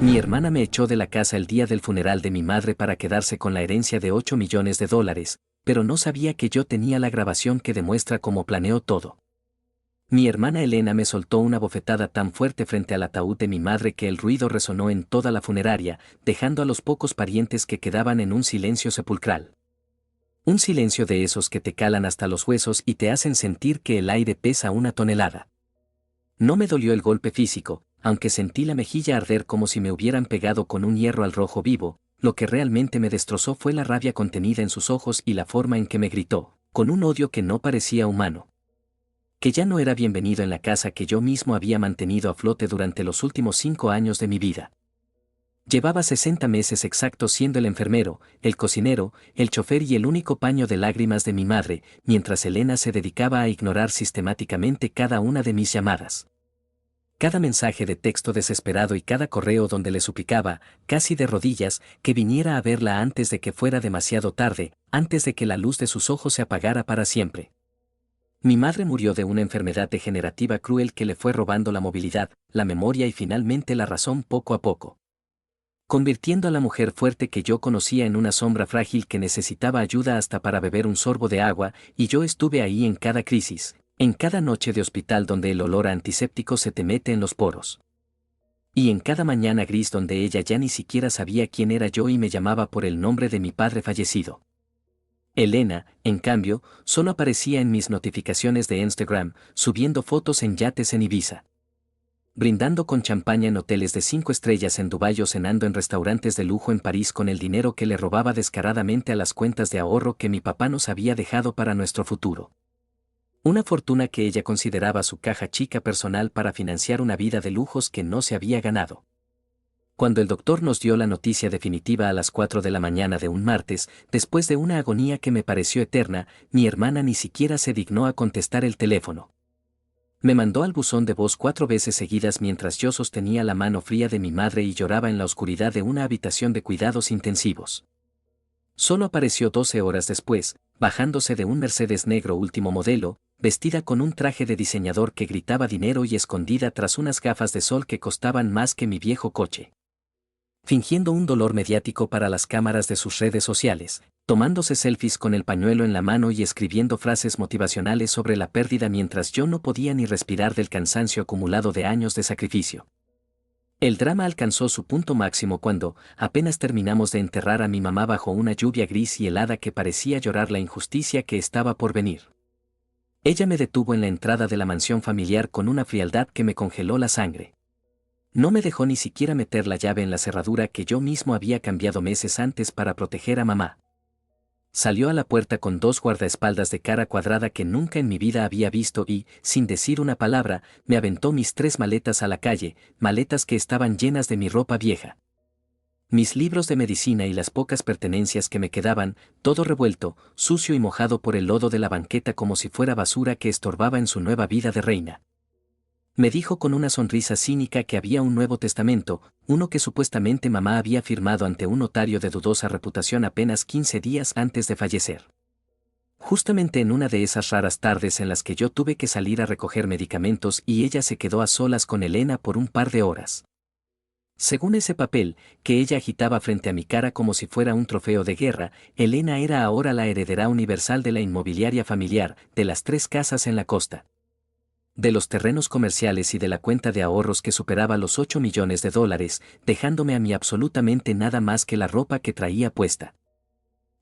Mi hermana me echó de la casa el día del funeral de mi madre para quedarse con la herencia de $8 millones, pero no sabía que yo tenía la grabación que demuestra cómo planeó todo. Mi hermana Elena me soltó una bofetada tan fuerte frente al ataúd de mi madre que el ruido resonó en toda la funeraria, dejando a los pocos parientes que quedaban en un silencio sepulcral. Un silencio de esos que te calan hasta los huesos y te hacen sentir que el aire pesa 1 tonelada. No me dolió el golpe físico, aunque sentí la mejilla arder como si me hubieran pegado con un hierro al rojo vivo. Lo que realmente me destrozó fue la rabia contenida en sus ojos y la forma en que me gritó, con un odio que no parecía humano. Que ya no era bienvenido en la casa que yo mismo había mantenido a flote durante los últimos 5 años de mi vida. Llevaba 60 meses exactos siendo el enfermero, el cocinero, el chofer y el único paño de lágrimas de mi madre, mientras Elena se dedicaba a ignorar sistemáticamente cada una de mis llamadas. Cada mensaje de texto desesperado y cada correo donde le suplicaba, casi de rodillas, que viniera a verla antes de que fuera demasiado tarde, antes de que la luz de sus ojos se apagara para siempre. Mi madre murió de una enfermedad degenerativa cruel que le fue robando la movilidad, la memoria y finalmente la razón poco a poco, convirtiendo a la mujer fuerte que yo conocía en una sombra frágil que necesitaba ayuda hasta para beber un sorbo de agua, y yo estuve ahí en cada crisis, en cada noche de hospital donde el olor a antiséptico se te mete en los poros. Y en cada mañana gris donde ella ya ni siquiera sabía quién era yo y me llamaba por el nombre de mi padre fallecido. Elena, en cambio, solo aparecía en mis notificaciones de Instagram, subiendo fotos en yates en Ibiza, brindando con champaña en hoteles de 5 estrellas en Dubái o cenando en restaurantes de lujo en París con el dinero que le robaba descaradamente a las cuentas de ahorro que mi papá nos había dejado para nuestro futuro. Una fortuna que ella consideraba su caja chica personal para financiar una vida de lujos que no se había ganado. Cuando el doctor nos dio la noticia definitiva a las 4 de la mañana de un martes, después de una agonía que me pareció eterna, mi hermana ni siquiera se dignó a contestar el teléfono. Me mandó al buzón de voz 4 veces seguidas mientras yo sostenía la mano fría de mi madre y lloraba en la oscuridad de una habitación de cuidados intensivos. Solo apareció 12 horas después, bajándose de un Mercedes negro último modelo, vestida con un traje de diseñador que gritaba dinero y escondida tras unas gafas de sol que costaban más que mi viejo coche. Fingiendo un dolor mediático para las cámaras de sus redes sociales, tomándose selfies con el pañuelo en la mano y escribiendo frases motivacionales sobre la pérdida mientras yo no podía ni respirar del cansancio acumulado de años de sacrificio. El drama alcanzó su punto máximo cuando, apenas terminamos de enterrar a mi mamá bajo una lluvia gris y helada que parecía llorar la injusticia que estaba por venir. Ella me detuvo en la entrada de la mansión familiar con una frialdad que me congeló la sangre. No me dejó ni siquiera meter la llave en la cerradura que yo mismo había cambiado meses antes para proteger a mamá. Salió a la puerta con 2 guardaespaldas de cara cuadrada que nunca en mi vida había visto y, sin decir una palabra, me aventó mis 3 maletas a la calle, maletas que estaban llenas de mi ropa vieja, mis libros de medicina y las pocas pertenencias que me quedaban, todo revuelto, sucio y mojado por el lodo de la banqueta como si fuera basura que estorbaba en su nueva vida de reina. Me dijo con una sonrisa cínica que había un Nuevo Testamento, uno que supuestamente mamá había firmado ante un notario de dudosa reputación apenas 15 días antes de fallecer. Justamente en una de esas raras tardes en las que yo tuve que salir a recoger medicamentos y ella se quedó a solas con Elena por un par de horas. Según ese papel, que ella agitaba frente a mi cara como si fuera un trofeo de guerra, Elena era ahora la heredera universal de la inmobiliaria familiar, de las 3 casas en la costa, de los terrenos comerciales y de la cuenta de ahorros que superaba los $8 millones, dejándome a mí absolutamente nada más que la ropa que traía puesta.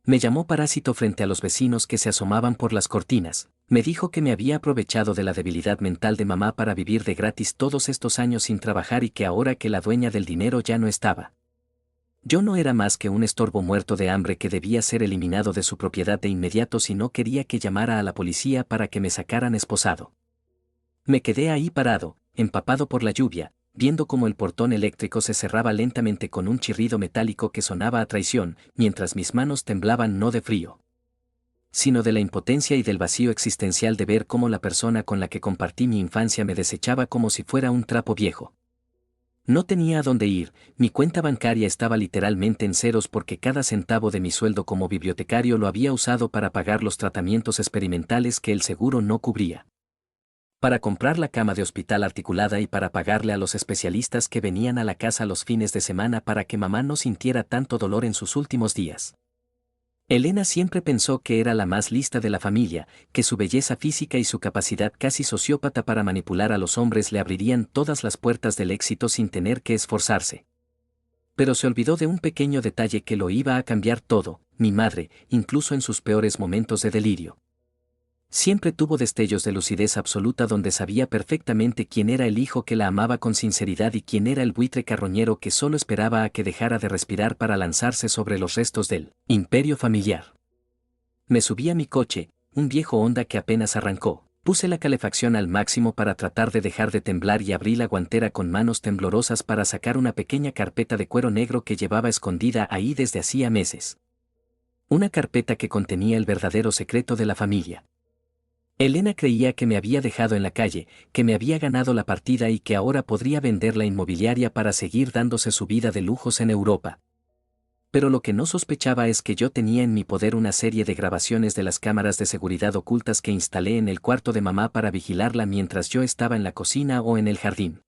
Me llamó parásito frente a los vecinos que se asomaban por las cortinas, me dijo que me había aprovechado de la debilidad mental de mamá para vivir de gratis todos estos años sin trabajar y que ahora que la dueña del dinero ya no estaba, yo no era más que un estorbo muerto de hambre que debía ser eliminado de su propiedad de inmediato si no quería que llamara a la policía para que me sacaran esposado. Me quedé ahí parado, empapado por la lluvia, viendo cómo el portón eléctrico se cerraba lentamente con un chirrido metálico que sonaba a traición, mientras mis manos temblaban no de frío, sino de la impotencia y del vacío existencial de ver cómo la persona con la que compartí mi infancia me desechaba como si fuera un trapo viejo. No tenía a dónde ir, mi cuenta bancaria estaba literalmente en ceros porque cada centavo de mi sueldo como bibliotecario lo había usado para pagar los tratamientos experimentales que el seguro no cubría. para comprar la cama de hospital articulada y para pagarle a los especialistas que venían a la casa los fines de semana para que mamá no sintiera tanto dolor en sus últimos días. Elena siempre pensó que era la más lista de la familia, que su belleza física y su capacidad casi sociópata para manipular a los hombres le abrirían todas las puertas del éxito sin tener que esforzarse. Pero se olvidó de un pequeño detalle que lo iba a cambiar todo: mi madre, incluso en sus peores momentos de delirio. Siempre tuvo destellos de lucidez absoluta donde sabía perfectamente quién era el hijo que la amaba con sinceridad y quién era el buitre carroñero que solo esperaba a que dejara de respirar para lanzarse sobre los restos del imperio familiar. Me subí a mi coche, un viejo Honda que apenas arrancó. Puse la calefacción al máximo para tratar de dejar de temblar y abrí la guantera con manos temblorosas para sacar una pequeña carpeta de cuero negro que llevaba escondida ahí desde hacía meses. Una carpeta que contenía el verdadero secreto de la familia. Elena creía que me había dejado en la calle, que me había ganado la partida y que ahora podría vender la inmobiliaria para seguir dándose su vida de lujos en Europa. Pero lo que no sospechaba es que yo tenía en mi poder una serie de grabaciones de las cámaras de seguridad ocultas que instalé en el cuarto de mamá para vigilarla mientras yo estaba en la cocina o en el jardín.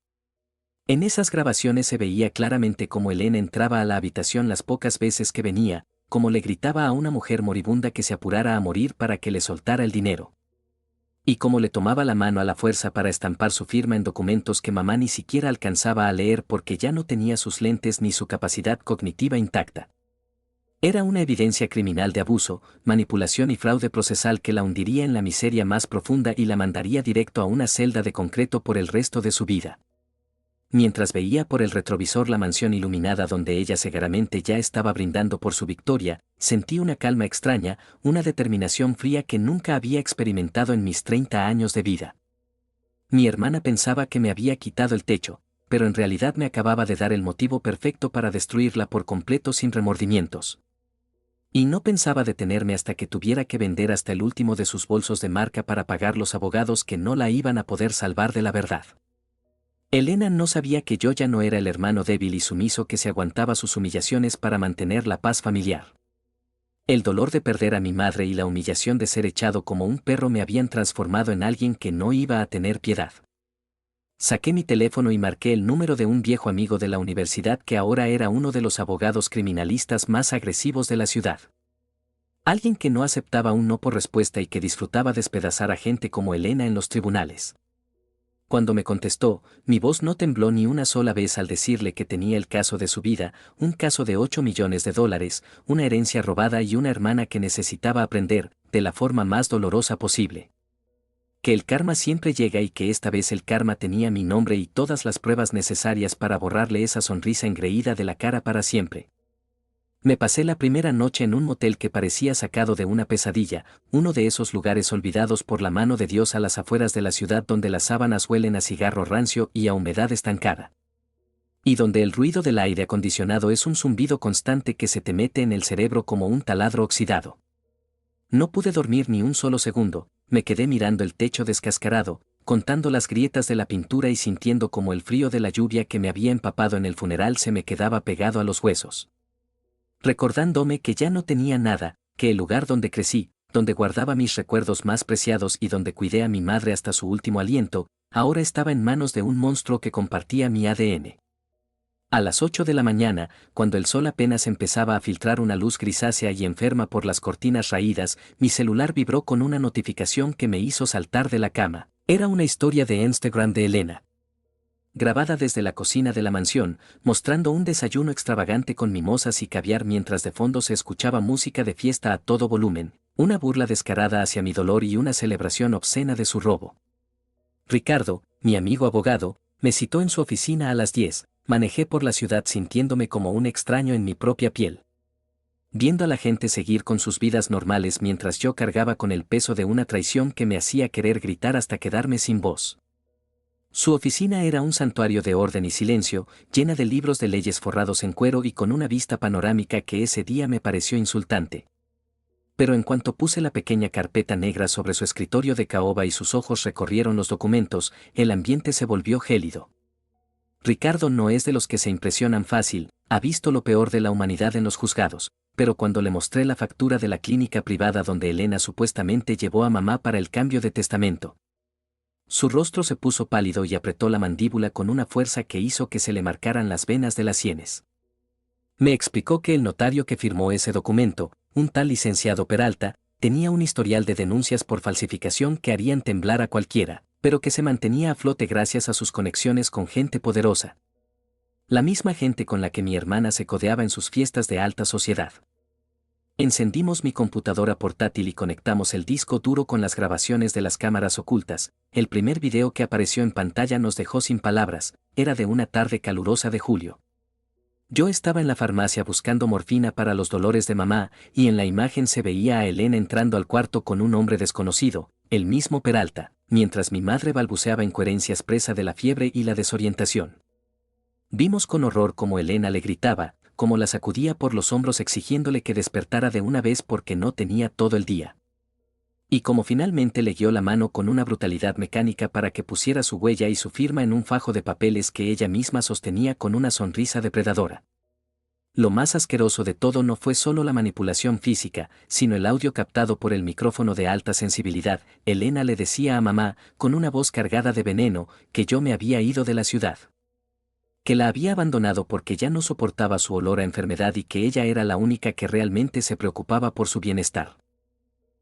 En esas grabaciones se veía claramente cómo Elena entraba a la habitación las pocas veces que venía, cómo le gritaba a una mujer moribunda que se apurara a morir para que le soltara el dinero. Y cómo le tomaba la mano a la fuerza para estampar su firma en documentos que mamá ni siquiera alcanzaba a leer porque ya no tenía sus lentes ni su capacidad cognitiva intacta. Era una evidencia criminal de abuso, manipulación y fraude procesal que la hundiría en la miseria más profunda y la mandaría directo a una celda de concreto por el resto de su vida. Mientras veía por el retrovisor la mansión iluminada donde ella cegaramente ya estaba brindando por su victoria, sentí una calma extraña, una determinación fría que nunca había experimentado en mis 30 años de vida. Mi hermana pensaba que me había quitado el techo, pero en realidad me acababa de dar el motivo perfecto para destruirla por completo sin remordimientos. Y no pensaba detenerme hasta que tuviera que vender hasta el último de sus bolsos de marca para pagar los abogados que no la iban a poder salvar de la verdad. Elena no sabía que yo ya no era el hermano débil y sumiso que se aguantaba sus humillaciones para mantener la paz familiar. El dolor de perder a mi madre y la humillación de ser echado como un perro me habían transformado en alguien que no iba a tener piedad. Saqué mi teléfono y marqué el número de un viejo amigo de la universidad que ahora era uno de los abogados criminalistas más agresivos de la ciudad. Alguien que no aceptaba un no por respuesta y que disfrutaba despedazar a gente como Elena en los tribunales. Cuando me contestó, mi voz no tembló ni una sola vez al decirle que tenía el caso de su vida, un caso de $8 millones, una herencia robada y una hermana que necesitaba aprender, de la forma más dolorosa posible. Que el karma siempre llega y que esta vez el karma tenía mi nombre y todas las pruebas necesarias para borrarle esa sonrisa engreída de la cara para siempre. Me pasé la primera noche en un motel que parecía sacado de una pesadilla, uno de esos lugares olvidados por la mano de Dios a las afueras de la ciudad donde las sábanas huelen a cigarro rancio y a humedad estancada. Y donde el ruido del aire acondicionado es un zumbido constante que se te mete en el cerebro como un taladro oxidado. No pude dormir ni un solo segundo, me quedé mirando el techo descascarado, contando las grietas de la pintura y sintiendo como el frío de la lluvia que me había empapado en el funeral se me quedaba pegado a los huesos. Recordándome que ya no tenía nada, que el lugar donde crecí, donde guardaba mis recuerdos más preciados y donde cuidé a mi madre hasta su último aliento, ahora estaba en manos de un monstruo que compartía mi ADN. A las 8 de la mañana, cuando el sol apenas empezaba a filtrar una luz grisácea y enferma por las cortinas raídas, mi celular vibró con una notificación que me hizo saltar de la cama. Era una historia de Instagram de Elena. Grabada desde la cocina de la mansión, mostrando un desayuno extravagante con mimosas y caviar mientras de fondo se escuchaba música de fiesta a todo volumen, una burla descarada hacia mi dolor y una celebración obscena de su robo. Ricardo, mi amigo abogado, me citó en su oficina a las 10, manejé por la ciudad sintiéndome como un extraño en mi propia piel. Viendo a la gente seguir con sus vidas normales mientras yo cargaba con el peso de una traición que me hacía querer gritar hasta quedarme sin voz. Su oficina era un santuario de orden y silencio, llena de libros de leyes forrados en cuero y con una vista panorámica que ese día me pareció insultante. Pero en cuanto puse la pequeña carpeta negra sobre su escritorio de caoba y sus ojos recorrieron los documentos, el ambiente se volvió gélido. Ricardo no es de los que se impresionan fácil, ha visto lo peor de la humanidad en los juzgados, pero cuando le mostré la factura de la clínica privada donde Elena supuestamente llevó a mamá para el cambio de testamento, Su rostro se puso pálido y apretó la mandíbula con una fuerza que hizo que se le marcaran las venas de las sienes. Me explicó que el notario que firmó ese documento, un tal licenciado Peralta, tenía un historial de denuncias por falsificación que harían temblar a cualquiera, pero que se mantenía a flote gracias a sus conexiones con gente poderosa. La misma gente con la que mi hermana se codeaba en sus fiestas de alta sociedad. Encendimos mi computadora portátil y conectamos el disco duro con las grabaciones de las cámaras ocultas. El primer video que apareció en pantalla nos dejó sin palabras, era de una tarde calurosa de julio. Yo estaba en la farmacia buscando morfina para los dolores de mamá, y en la imagen se veía a Elena entrando al cuarto con un hombre desconocido, el mismo Peralta, mientras mi madre balbuceaba incoherencias presa de la fiebre y la desorientación. Vimos con horror cómo Elena le gritaba, cómo la sacudía por los hombros exigiéndole que despertara de una vez porque no tenía todo el día. Y como finalmente le guió la mano con una brutalidad mecánica para que pusiera su huella y su firma en un fajo de papeles que ella misma sostenía con una sonrisa depredadora. Lo más asqueroso de todo no fue solo la manipulación física, sino el audio captado por el micrófono de alta sensibilidad. Elena le decía a mamá, con una voz cargada de veneno, que yo me había ido de la ciudad. Que la había abandonado porque ya no soportaba su olor a enfermedad y que ella era la única que realmente se preocupaba por su bienestar.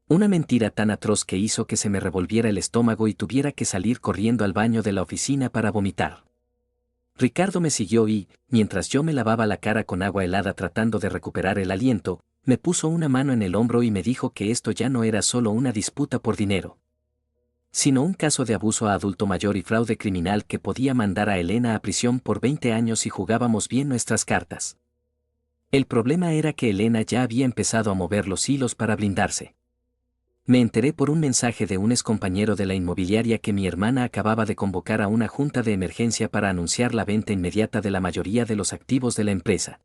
Una mentira tan atroz que hizo que se me revolviera el estómago y tuviera que salir corriendo al baño de la oficina para vomitar. Ricardo me siguió y, mientras yo me lavaba la cara con agua helada tratando de recuperar el aliento, me puso una mano en el hombro y me dijo que esto ya no era solo una disputa por dinero, sino un caso de abuso a adulto mayor y fraude criminal que podía mandar a Elena a prisión por 20 años si jugábamos bien nuestras cartas. El problema era que Elena ya había empezado a mover los hilos para blindarse. Me enteré por un mensaje de un excompañero de la inmobiliaria que mi hermana acababa de convocar a una junta de emergencia para anunciar la venta inmediata de la mayoría de los activos de la empresa,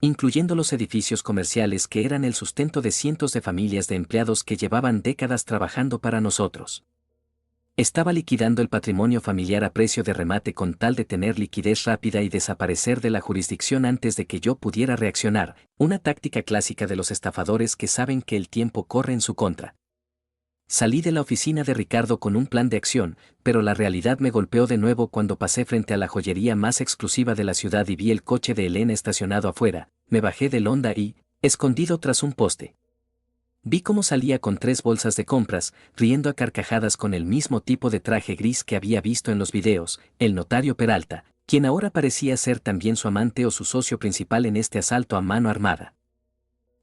incluyendo los edificios comerciales que eran el sustento de cientos de familias de empleados que llevaban décadas trabajando para nosotros. Estaba liquidando el patrimonio familiar a precio de remate con tal de tener liquidez rápida y desaparecer de la jurisdicción antes de que yo pudiera reaccionar, una táctica clásica de los estafadores que saben que el tiempo corre en su contra. Salí de la oficina de Ricardo con un plan de acción, pero la realidad me golpeó de nuevo cuando pasé frente a la joyería más exclusiva de la ciudad y vi el coche de Elena estacionado afuera. Me bajé del Honda y, escondido tras un poste, vi cómo salía con 3 bolsas de compras, riendo a carcajadas con el mismo tipo de traje gris que había visto en los videos, el notario Peralta, quien ahora parecía ser también su amante o su socio principal en este asalto a mano armada.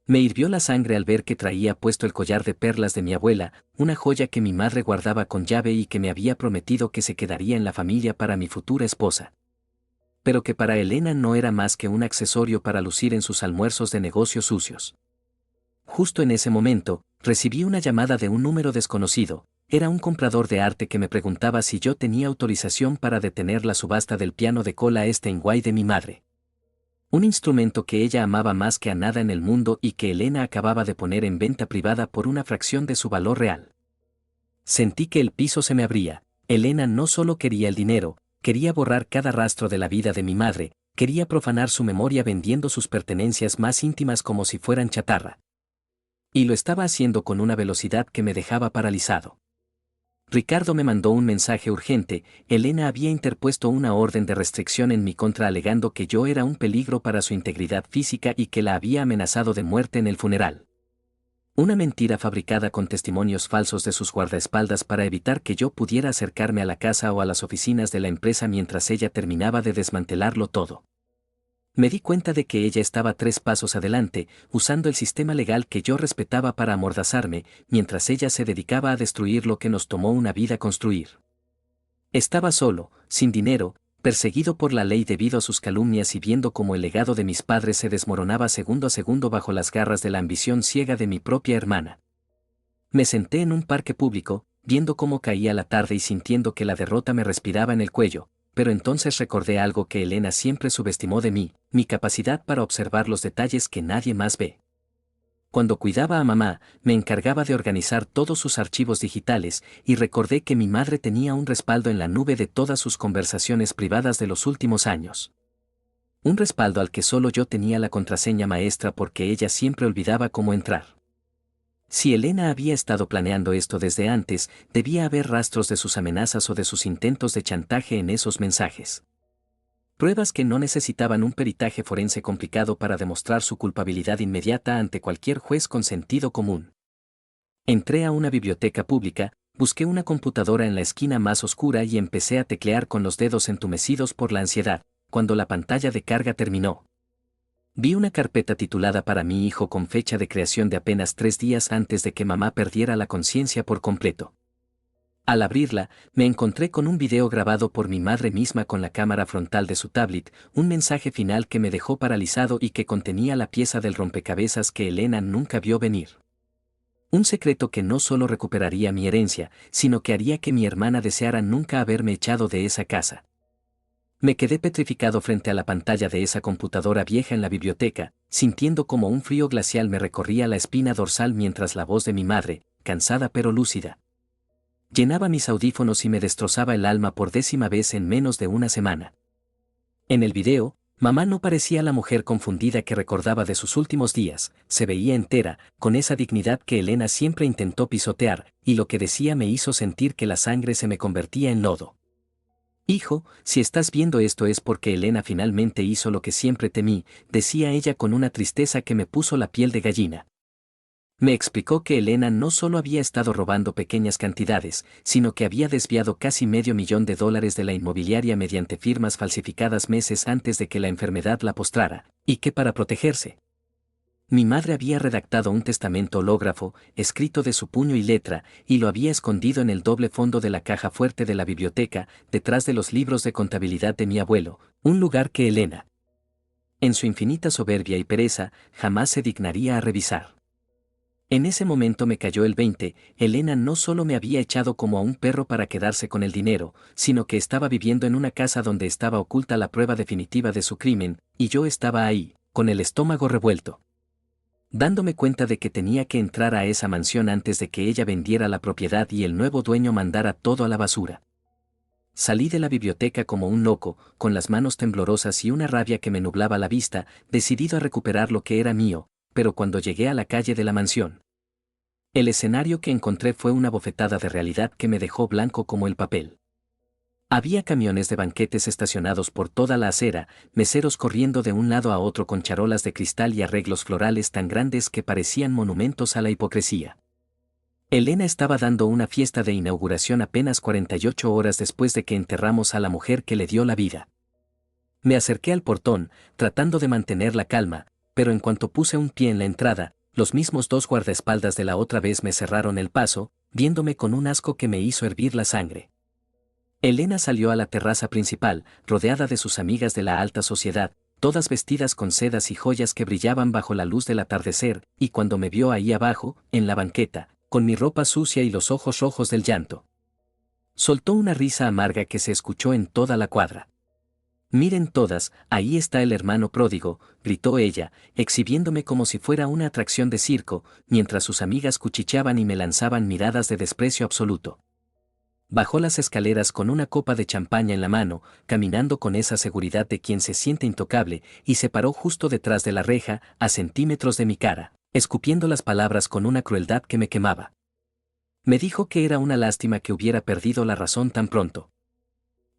Me hirvió la sangre al ver que traía puesto el collar de perlas de mi abuela, una joya que mi madre guardaba con llave y que me había prometido que se quedaría en la familia para mi futura esposa. Pero que para Elena no era más que un accesorio para lucir en sus almuerzos de negocios sucios. Justo en ese momento, recibí una llamada de un número desconocido. Era un comprador de arte que me preguntaba si yo tenía autorización para detener la subasta del piano de cola Steinway de mi madre. Un instrumento que ella amaba más que a nada en el mundo y que Elena acababa de poner en venta privada por una fracción de su valor real. Sentí que el piso se me abría. Elena no solo quería el dinero, quería borrar cada rastro de la vida de mi madre, quería profanar su memoria vendiendo sus pertenencias más íntimas como si fueran chatarra. Y lo estaba haciendo con una velocidad que me dejaba paralizado. Ricardo me mandó un mensaje urgente. Elena había interpuesto una orden de restricción en mi contra alegando que yo era un peligro para su integridad física y que la había amenazado de muerte en el funeral. Una mentira fabricada con testimonios falsos de sus guardaespaldas para evitar que yo pudiera acercarme a la casa o a las oficinas de la empresa mientras ella terminaba de desmantelarlo todo. Me di cuenta de que ella estaba 3 pasos adelante, usando el sistema legal que yo respetaba para amordazarme, mientras ella se dedicaba a destruir lo que nos tomó una vida construir. Estaba solo, sin dinero, perseguido por la ley debido a sus calumnias y viendo cómo el legado de mis padres se desmoronaba segundo a segundo bajo las garras de la ambición ciega de mi propia hermana. Me senté en un parque público, viendo cómo caía la tarde y sintiendo que la derrota me respiraba en el cuello. Pero entonces recordé algo que Elena siempre subestimó de mí, mi capacidad para observar los detalles que nadie más ve. Cuando cuidaba a mamá, me encargaba de organizar todos sus archivos digitales y recordé que mi madre tenía un respaldo en la nube de todas sus conversaciones privadas de los últimos años. Un respaldo al que solo yo tenía la contraseña maestra porque ella siempre olvidaba cómo entrar. Si Elena había estado planeando esto desde antes, debía haber rastros de sus amenazas o de sus intentos de chantaje en esos mensajes. Pruebas que no necesitaban un peritaje forense complicado para demostrar su culpabilidad inmediata ante cualquier juez con sentido común. Entré a una biblioteca pública, busqué una computadora en la esquina más oscura y empecé a teclear con los dedos entumecidos por la ansiedad. Cuando la pantalla de carga terminó, vi una carpeta titulada para mi hijo con fecha de creación de apenas 3 días antes de que mamá perdiera la conciencia por completo. Al abrirla, me encontré con un video grabado por mi madre misma con la cámara frontal de su tablet, un mensaje final que me dejó paralizado y que contenía la pieza del rompecabezas que Elena nunca vio venir. Un secreto que no solo recuperaría mi herencia, sino que haría que mi hermana deseara nunca haberme echado de esa casa. Me quedé petrificado frente a la pantalla de esa computadora vieja en la biblioteca, sintiendo como un frío glacial me recorría la espina dorsal mientras la voz de mi madre, cansada pero lúcida, llenaba mis audífonos y me destrozaba el alma por 10ª vez en menos de una semana. En el video, mamá no parecía la mujer confundida que recordaba de sus últimos días, se veía entera, con esa dignidad que Elena siempre intentó pisotear, y lo que decía me hizo sentir que la sangre se me convertía en lodo. Hijo, si estás viendo esto es porque Elena finalmente hizo lo que siempre temí, decía ella con una tristeza que me puso la piel de gallina. Me explicó que Elena no solo había estado robando pequeñas cantidades, sino que había desviado casi $500,000 de la inmobiliaria mediante firmas falsificadas meses antes de que la enfermedad la postrara, y que para protegerse, mi madre había redactado un testamento hológrafo, escrito de su puño y letra, y lo había escondido en el doble fondo de la caja fuerte de la biblioteca, detrás de los libros de contabilidad de mi abuelo, un lugar que Elena, en su infinita soberbia y pereza, jamás se dignaría a revisar. En ese momento me cayó el 20, Elena no solo me había echado como a un perro para quedarse con el dinero, sino que estaba viviendo en una casa donde estaba oculta la prueba definitiva de su crimen, y yo estaba ahí, con el estómago revuelto, dándome cuenta de que tenía que entrar a esa mansión antes de que ella vendiera la propiedad y el nuevo dueño mandara todo a la basura. Salí de la biblioteca como un loco, con las manos temblorosas y una rabia que me nublaba la vista, decidido a recuperar lo que era mío, pero cuando llegué a la calle de la mansión, el escenario que encontré fue una bofetada de realidad que me dejó blanco como el papel. Había camiones de banquetes estacionados por toda la acera, meseros corriendo de un lado a otro con charolas de cristal y arreglos florales tan grandes que parecían monumentos a la hipocresía. Elena estaba dando una fiesta de inauguración apenas 48 horas después de que enterramos a la mujer que le dio la vida. Me acerqué al portón, tratando de mantener la calma, pero en cuanto puse un pie en la entrada, los mismos 2 guardaespaldas de la otra vez me cerraron el paso, viéndome con un asco que me hizo hervir la sangre. Elena salió a la terraza principal, rodeada de sus amigas de la alta sociedad, todas vestidas con sedas y joyas que brillaban bajo la luz del atardecer, y cuando me vio ahí abajo, en la banqueta, con mi ropa sucia y los ojos rojos del llanto, soltó una risa amarga que se escuchó en toda la cuadra. «Miren todas, ahí está el hermano pródigo», gritó ella, exhibiéndome como si fuera una atracción de circo, mientras sus amigas cuchicheaban y me lanzaban miradas de desprecio absoluto. Bajó las escaleras con una copa de champaña en la mano, caminando con esa seguridad de quien se siente intocable, y se paró justo detrás de la reja, a centímetros de mi cara, escupiendo las palabras con una crueldad que me quemaba. Me dijo que era una lástima que hubiera perdido la razón tan pronto,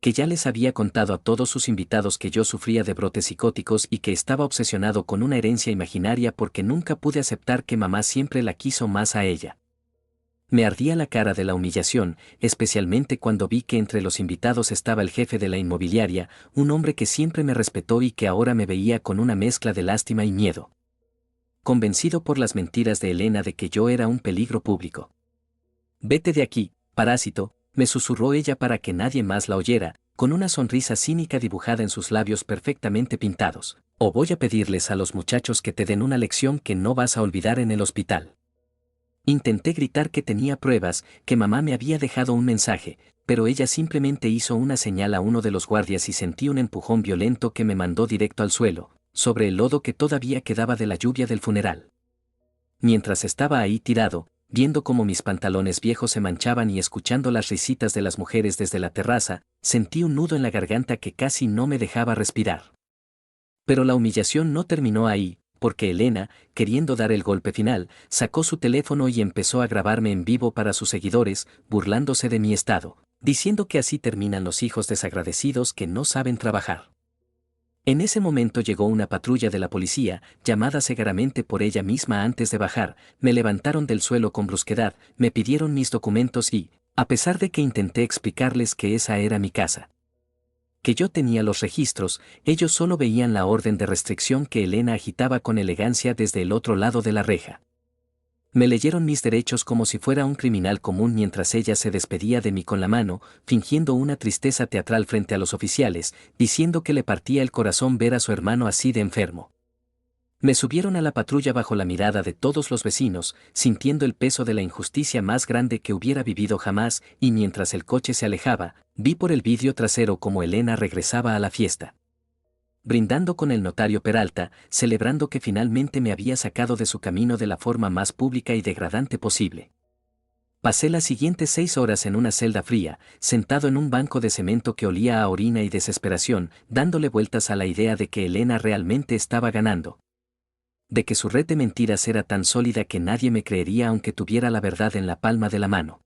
que ya les había contado a todos sus invitados que yo sufría de brotes psicóticos y que estaba obsesionado con una herencia imaginaria porque nunca pude aceptar que mamá siempre la quiso más a ella. Me ardía la cara de la humillación, especialmente cuando vi que entre los invitados estaba el jefe de la inmobiliaria, un hombre que siempre me respetó y que ahora me veía con una mezcla de lástima y miedo. Convencido por las mentiras de Elena de que yo era un peligro público. «Vete de aquí, parásito», me susurró ella para que nadie más la oyera, con una sonrisa cínica dibujada en sus labios perfectamente pintados. «O voy a pedirles a los muchachos que te den una lección que no vas a olvidar en el hospital». Intenté gritar que tenía pruebas, que mamá me había dejado un mensaje, pero ella simplemente hizo una señal a uno de los guardias y sentí un empujón violento que me mandó directo al suelo, sobre el lodo que todavía quedaba de la lluvia del funeral. Mientras estaba ahí tirado, viendo cómo mis pantalones viejos se manchaban y escuchando las risitas de las mujeres desde la terraza, sentí un nudo en la garganta que casi no me dejaba respirar. Pero la humillación no terminó ahí. porque Elena, queriendo dar el golpe final, sacó su teléfono y empezó a grabarme en vivo para sus seguidores, burlándose de mi estado, diciendo que así terminan los hijos desagradecidos que no saben trabajar. En ese momento llegó una patrulla de la policía, llamada segaramente por ella misma antes de bajar, me levantaron del suelo con brusquedad, me pidieron mis documentos y, a pesar de que intenté explicarles que esa era mi casa, que yo tenía los registros, ellos solo veían la orden de restricción que Elena agitaba con elegancia desde el otro lado de la reja. Me leyeron mis derechos como si fuera un criminal común mientras ella se despedía de mí con la mano, fingiendo una tristeza teatral frente a los oficiales, diciendo que le partía el corazón ver a su hermano así de enfermo. Me subieron a la patrulla bajo la mirada de todos los vecinos, sintiendo el peso de la injusticia más grande que hubiera vivido jamás, y mientras el coche se alejaba, vi por el vidrio trasero como Elena regresaba a la fiesta, brindando con el notario Peralta, celebrando que finalmente me había sacado de su camino de la forma más pública y degradante posible. Pasé las siguientes 6 horas en una celda fría, sentado en un banco de cemento que olía a orina y desesperación, dándole vueltas a la idea de que Elena realmente estaba ganando, de que su red de mentiras era tan sólida que nadie me creería aunque tuviera la verdad en la palma de la mano.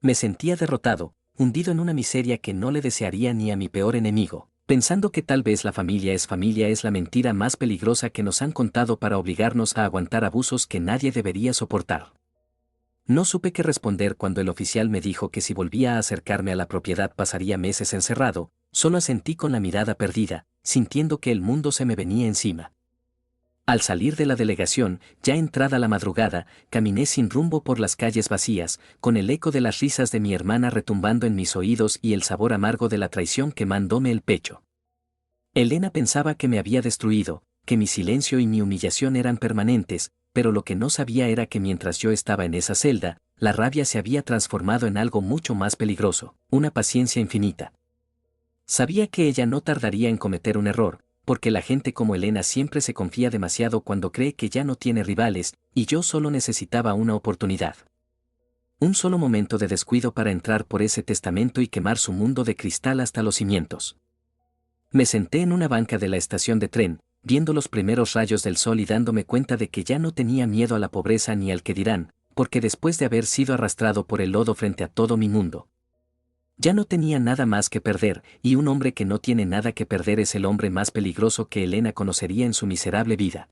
Me sentía derrotado, hundido en una miseria que no le desearía ni a mi peor enemigo, pensando que tal vez la familia es la mentira más peligrosa que nos han contado para obligarnos a aguantar abusos que nadie debería soportar. No supe qué responder cuando el oficial me dijo que si volvía a acercarme a la propiedad pasaría meses encerrado, solo asentí con la mirada perdida, sintiendo que el mundo se me venía encima. Al salir de la delegación, ya entrada la madrugada, caminé sin rumbo por las calles vacías, con el eco de las risas de mi hermana retumbando en mis oídos y el sabor amargo de la traición quemándome el pecho. Elena pensaba que me había destruido, que mi silencio y mi humillación eran permanentes, pero lo que no sabía era que mientras yo estaba en esa celda, la rabia se había transformado en algo mucho más peligroso, una paciencia infinita. Sabía que ella no tardaría en cometer un error, porque la gente como Elena siempre se confía demasiado cuando cree que ya no tiene rivales, y yo solo necesitaba una oportunidad. Un solo momento de descuido para entrar por ese testamento y quemar su mundo de cristal hasta los cimientos. Me senté en una banca de la estación de tren, viendo los primeros rayos del sol y dándome cuenta de que ya no tenía miedo a la pobreza ni al que dirán, porque después de haber sido arrastrado por el lodo frente a todo mi mundo, ya no tenía nada más que perder, y un hombre que no tiene nada que perder es el hombre más peligroso que Elena conocería en su miserable vida.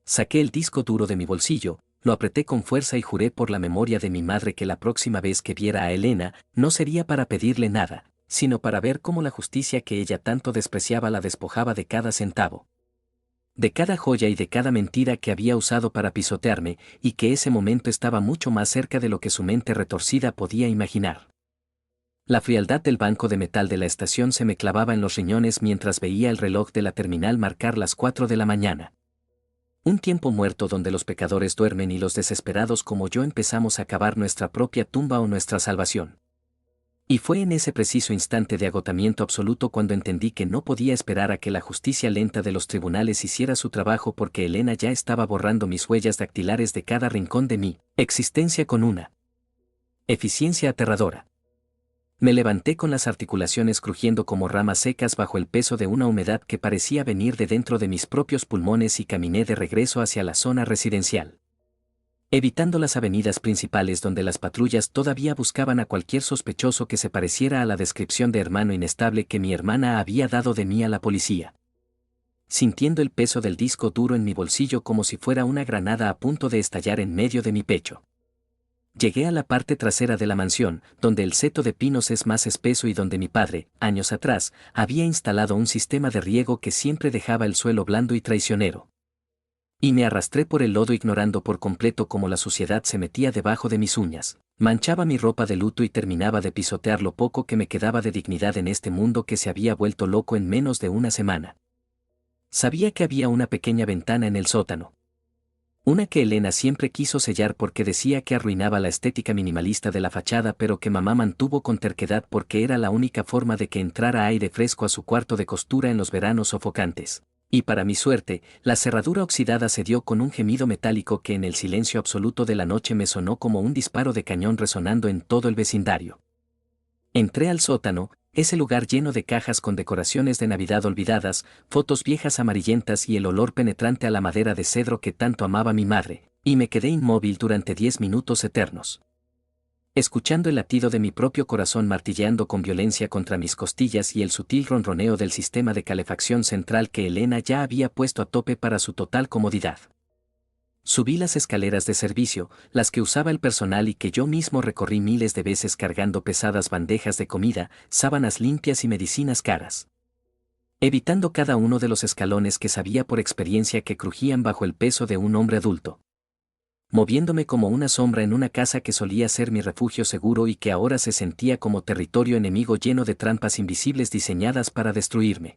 Saqué el disco duro de mi bolsillo, lo apreté con fuerza y juré por la memoria de mi madre que la próxima vez que viera a Elena, no sería para pedirle nada, sino para ver cómo la justicia que ella tanto despreciaba la despojaba de cada centavo, de cada joya y de cada mentira que había usado para pisotearme, y que ese momento estaba mucho más cerca de lo que su mente retorcida podía imaginar. La frialdad del banco de metal de la estación se me clavaba en los riñones mientras veía el reloj de la terminal marcar las 4 de la mañana. Un tiempo muerto donde los pecadores duermen y los desesperados como yo empezamos a cavar nuestra propia tumba o nuestra salvación. Y fue en ese preciso instante de agotamiento absoluto cuando entendí que no podía esperar a que la justicia lenta de los tribunales hiciera su trabajo porque Elena ya estaba borrando mis huellas dactilares de cada rincón de mi existencia con una eficiencia aterradora. Me levanté con las articulaciones crujiendo como ramas secas bajo el peso de una humedad que parecía venir de dentro de mis propios pulmones y caminé de regreso hacia la zona residencial, evitando las avenidas principales donde las patrullas todavía buscaban a cualquier sospechoso que se pareciera a la descripción de hermano inestable que mi hermana había dado de mí a la policía. Sintiendo el peso del disco duro en mi bolsillo como si fuera una granada a punto de estallar en medio de mi pecho. Llegué a la parte trasera de la mansión, donde el seto de pinos es más espeso y donde mi padre, años atrás, había instalado un sistema de riego que siempre dejaba el suelo blando y traicionero. Y me arrastré por el lodo ignorando por completo cómo la suciedad se metía debajo de mis uñas, manchaba mi ropa de luto y terminaba de pisotear lo poco que me quedaba de dignidad en este mundo que se había vuelto loco en menos de una semana. Sabía que había una pequeña ventana en el sótano. Una que Elena siempre quiso sellar porque decía que arruinaba la estética minimalista de la fachada, pero que mamá mantuvo con terquedad porque era la única forma de que entrara aire fresco a su cuarto de costura en los veranos sofocantes. Y para mi suerte, la cerradura oxidada cedió con un gemido metálico que en el silencio absoluto de la noche me sonó como un disparo de cañón resonando en todo el vecindario. Entré al sótano, ese lugar lleno de cajas con decoraciones de Navidad olvidadas, fotos viejas amarillentas y el olor penetrante a la madera de cedro que tanto amaba mi madre, y me quedé inmóvil durante 10 minutos eternos. Escuchando el latido de mi propio corazón martilleando con violencia contra mis costillas y el sutil ronroneo del sistema de calefacción central que Elena ya había puesto a tope para su total comodidad. Subí las escaleras de servicio, las que usaba el personal y que yo mismo recorrí miles de veces cargando pesadas bandejas de comida, sábanas limpias y medicinas caras. Evitando cada uno de los escalones que sabía por experiencia que crujían bajo el peso de un hombre adulto. Moviéndome como una sombra en una casa que solía ser mi refugio seguro y que ahora se sentía como territorio enemigo lleno de trampas invisibles diseñadas para destruirme.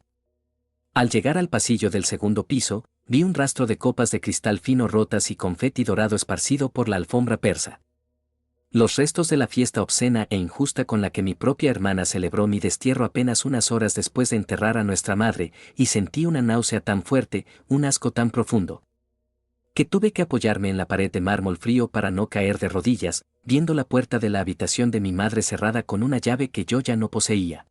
Al llegar al pasillo del segundo piso, vi un rastro de copas de cristal fino rotas y confeti dorado esparcido por la alfombra persa. Los restos de la fiesta obscena e injusta con la que mi propia hermana celebró mi destierro apenas unas horas después de enterrar a nuestra madre, y sentí una náusea tan fuerte, un asco tan profundo, que tuve que apoyarme en la pared de mármol frío para no caer de rodillas, viendo la puerta de la habitación de mi madre cerrada con una llave que yo ya no poseía.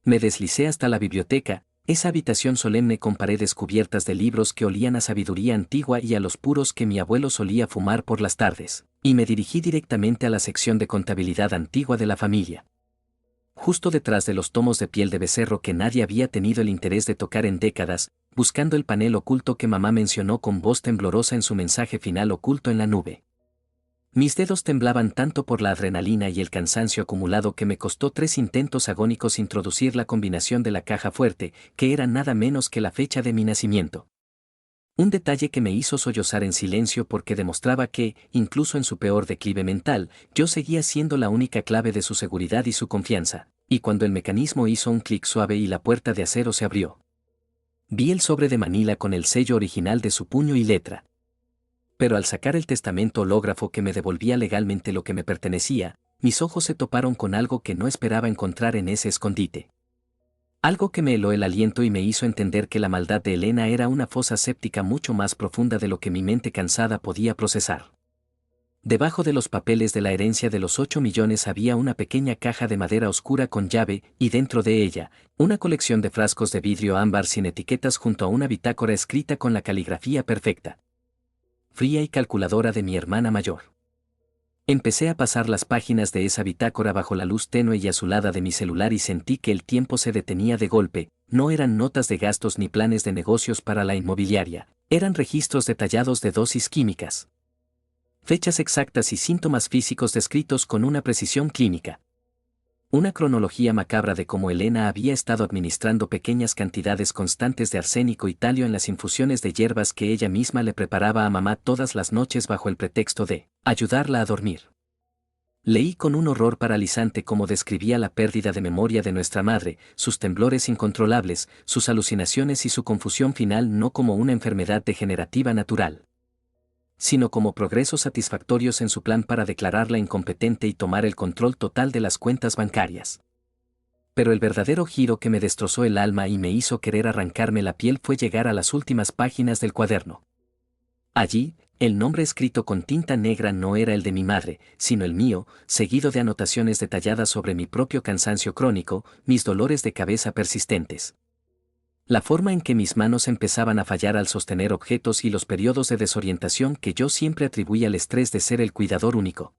Me deslicé hasta la biblioteca, esa habitación solemne con paredes cubiertas de libros que olían a sabiduría antigua y a los puros que mi abuelo solía fumar por las tardes, y me dirigí directamente a la sección de contabilidad antigua de la familia. Justo detrás de los tomos de piel de becerro que nadie había tenido el interés de tocar en décadas, buscando el panel oculto que mamá mencionó con voz temblorosa en su mensaje final oculto en la nube. Mis dedos temblaban tanto por la adrenalina y el cansancio acumulado que me costó 3 intentos agónicos introducir la combinación de la caja fuerte, que era nada menos que la fecha de mi nacimiento. Un detalle que me hizo sollozar en silencio porque demostraba que, incluso en su peor declive mental, yo seguía siendo la única clave de su seguridad y su confianza, y cuando el mecanismo hizo un clic suave y la puerta de acero se abrió. Vi el sobre de Manila con el sello original de su puño y letra. Pero al sacar el testamento hológrafo que me devolvía legalmente lo que me pertenecía, mis ojos se toparon con algo que no esperaba encontrar en ese escondite. Algo que me heló el aliento y me hizo entender que la maldad de Elena era una fosa séptica mucho más profunda de lo que mi mente cansada podía procesar. Debajo de los papeles de la herencia de los 8 millones había una pequeña caja de madera oscura con llave, y dentro de ella, una colección de frascos de vidrio ámbar sin etiquetas junto a una bitácora escrita con la caligrafía perfecta, fría y calculadora de mi hermana mayor. Empecé a pasar las páginas de esa bitácora bajo la luz tenue y azulada de mi celular y sentí que el tiempo se detenía de golpe. No eran notas de gastos ni planes de negocios para la inmobiliaria, eran registros detallados de dosis químicas, fechas exactas y síntomas físicos descritos con una precisión clínica. Una cronología macabra de cómo Elena había estado administrando pequeñas cantidades constantes de arsénico y talio en las infusiones de hierbas que ella misma le preparaba a mamá todas las noches bajo el pretexto de ayudarla a dormir. Leí con un horror paralizante cómo describía la pérdida de memoria de nuestra madre, sus temblores incontrolables, sus alucinaciones y su confusión final no como una enfermedad degenerativa natural, sino como progresos satisfactorios en su plan para declararla incompetente y tomar el control total de las cuentas bancarias. Pero el verdadero giro que me destrozó el alma y me hizo querer arrancarme la piel fue llegar a las últimas páginas del cuaderno. Allí, el nombre escrito con tinta negra no era el de mi madre, sino el mío, seguido de anotaciones detalladas sobre mi propio cansancio crónico, mis dolores de cabeza persistentes, la forma en que mis manos empezaban a fallar al sostener objetos y los periodos de desorientación que yo siempre atribuía al estrés de ser el cuidador único.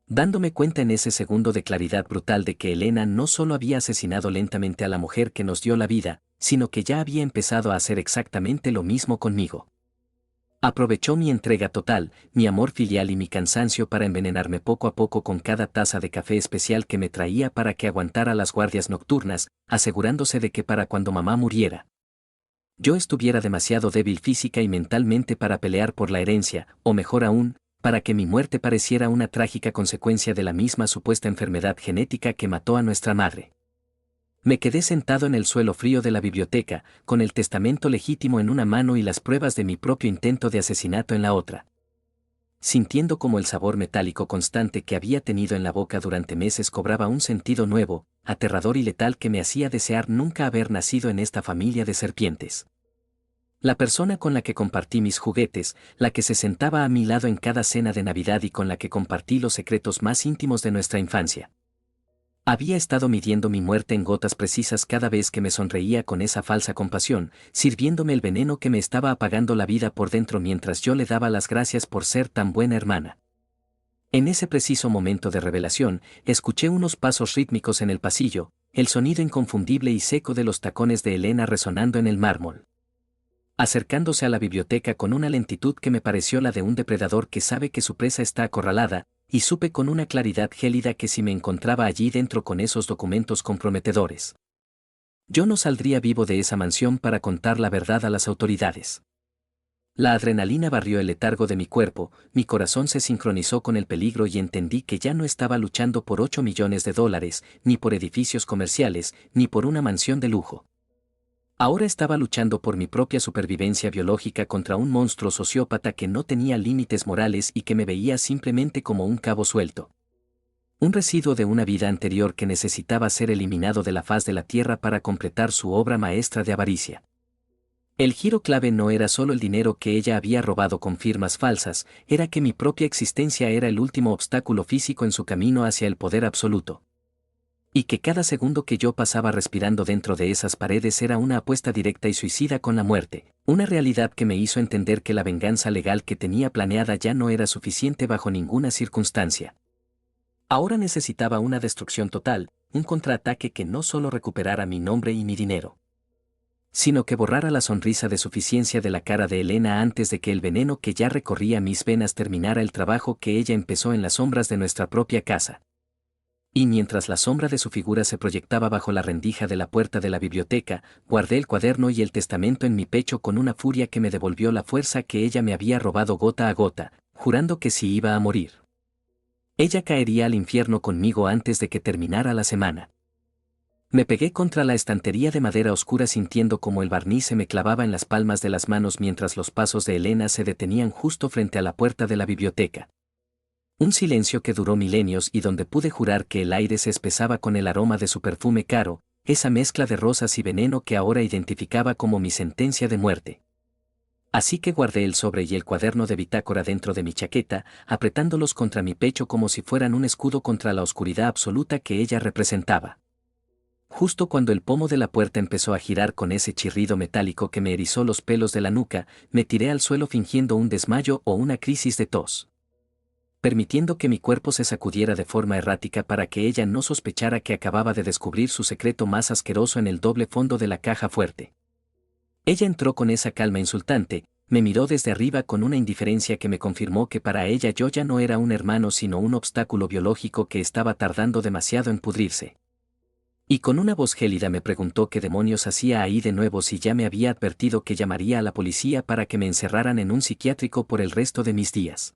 Dándome cuenta en ese segundo de claridad brutal de que Elena no solo había asesinado lentamente a la mujer que nos dio la vida, sino que ya había empezado a hacer exactamente lo mismo conmigo. Aprovechó mi entrega total, mi amor filial y mi cansancio para envenenarme poco a poco con cada taza de café especial que me traía para que aguantara las guardias nocturnas, asegurándose de que para cuando mamá muriera, yo estuviera demasiado débil física y mentalmente para pelear por la herencia, o mejor aún, para que mi muerte pareciera una trágica consecuencia de la misma supuesta enfermedad genética que mató a nuestra madre. Me quedé sentado en el suelo frío de la biblioteca, con el testamento legítimo en una mano y las pruebas de mi propio intento de asesinato en la otra, sintiendo como el sabor metálico constante que había tenido en la boca durante meses cobraba un sentido nuevo, aterrador y letal que me hacía desear nunca haber nacido en esta familia de serpientes. La persona con la que compartí mis juguetes, la que se sentaba a mi lado en cada cena de Navidad y con la que compartí los secretos más íntimos de nuestra infancia. Había estado midiendo mi muerte en gotas precisas cada vez que me sonreía con esa falsa compasión, sirviéndome el veneno que me estaba apagando la vida por dentro mientras yo le daba las gracias por ser tan buena hermana. En ese preciso momento de revelación, escuché unos pasos rítmicos en el pasillo, el sonido inconfundible y seco de los tacones de Elena resonando en el mármol. Acercándose a la biblioteca con una lentitud que me pareció la de un depredador que sabe que su presa está acorralada, y supe con una claridad gélida que si me encontraba allí dentro con esos documentos comprometedores, yo no saldría vivo de esa mansión para contar la verdad a las autoridades. La adrenalina barrió el letargo de mi cuerpo, mi corazón se sincronizó con el peligro y entendí que ya no estaba luchando por 8 millones de dólares, ni por edificios comerciales, ni por una mansión de lujo. Ahora estaba luchando por mi propia supervivencia biológica contra un monstruo sociópata que no tenía límites morales y que me veía simplemente como un cabo suelto. Un residuo de una vida anterior que necesitaba ser eliminado de la faz de la tierra para completar su obra maestra de avaricia. El giro clave no era solo el dinero que ella había robado con firmas falsas, era que mi propia existencia era el último obstáculo físico en su camino hacia el poder absoluto. Y que cada segundo que yo pasaba respirando dentro de esas paredes era una apuesta directa y suicida con la muerte, una realidad que me hizo entender que la venganza legal que tenía planeada ya no era suficiente bajo ninguna circunstancia. Ahora necesitaba una destrucción total, un contraataque que no solo recuperara mi nombre y mi dinero, sino que borrara la sonrisa de suficiencia de la cara de Elena antes de que el veneno que ya recorría mis venas terminara el trabajo que ella empezó en las sombras de nuestra propia casa. Y mientras la sombra de su figura se proyectaba bajo la rendija de la puerta de la biblioteca, guardé el cuaderno y el testamento en mi pecho con una furia que me devolvió la fuerza que ella me había robado gota a gota, jurando que si iba a morir, ella caería al infierno conmigo antes de que terminara la semana. Me pegué contra la estantería de madera oscura sintiendo como el barniz se me clavaba en las palmas de las manos mientras los pasos de Elena se detenían justo frente a la puerta de la biblioteca. Un silencio que duró milenios y donde pude jurar que el aire se espesaba con el aroma de su perfume caro, esa mezcla de rosas y veneno que ahora identificaba como mi sentencia de muerte. Así que guardé el sobre y el cuaderno de bitácora dentro de mi chaqueta, apretándolos contra mi pecho como si fueran un escudo contra la oscuridad absoluta que ella representaba. Justo cuando el pomo de la puerta empezó a girar con ese chirrido metálico que me erizó los pelos de la nuca, me tiré al suelo fingiendo un desmayo o una crisis de tos, permitiendo que mi cuerpo se sacudiera de forma errática para que ella no sospechara que acababa de descubrir su secreto más asqueroso en el doble fondo de la caja fuerte. Ella entró con esa calma insultante, me miró desde arriba con una indiferencia que me confirmó que para ella yo ya no era un hermano sino un obstáculo biológico que estaba tardando demasiado en pudrirse. Y con una voz gélida me preguntó qué demonios hacía ahí de nuevo si ya me había advertido que llamaría a la policía para que me encerraran en un psiquiátrico por el resto de mis días.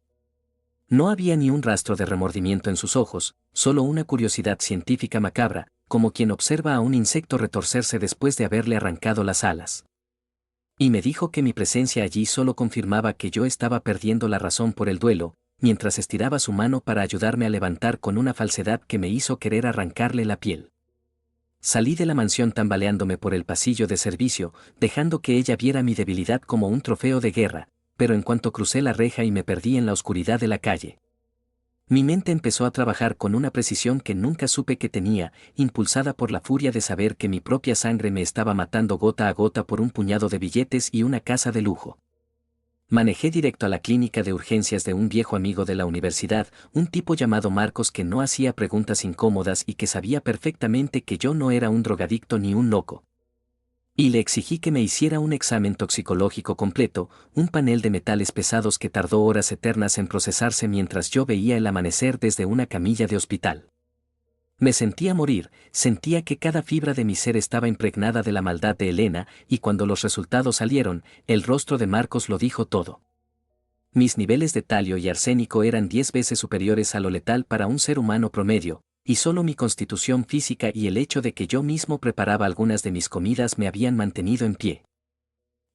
No había ni un rastro de remordimiento en sus ojos, solo una curiosidad científica macabra, como quien observa a un insecto retorcerse después de haberle arrancado las alas. Y me dijo que mi presencia allí solo confirmaba que yo estaba perdiendo la razón por el duelo, mientras estiraba su mano para ayudarme a levantar con una falsedad que me hizo querer arrancarle la piel. Salí de la mansión tambaleándome por el pasillo de servicio, dejando que ella viera mi debilidad como un trofeo de guerra, pero en cuanto crucé la reja y me perdí en la oscuridad de la calle, mi mente empezó a trabajar con una precisión que nunca supe que tenía, impulsada por la furia de saber que mi propia sangre me estaba matando gota a gota por un puñado de billetes y una casa de lujo. Manejé directo a la clínica de urgencias de un viejo amigo de la universidad, un tipo llamado Marcos que no hacía preguntas incómodas y que sabía perfectamente que yo no era un drogadicto ni un loco. Y le exigí que me hiciera un examen toxicológico completo, un panel de metales pesados que tardó horas eternas en procesarse mientras yo veía el amanecer desde una camilla de hospital. Me sentía morir, sentía que cada fibra de mi ser estaba impregnada de la maldad de Elena, y cuando los resultados salieron, el rostro de Marcos lo dijo todo. Mis niveles de talio y arsénico eran 10 veces superiores a lo letal para un ser humano promedio, y solo mi constitución física y el hecho de que yo mismo preparaba algunas de mis comidas me habían mantenido en pie.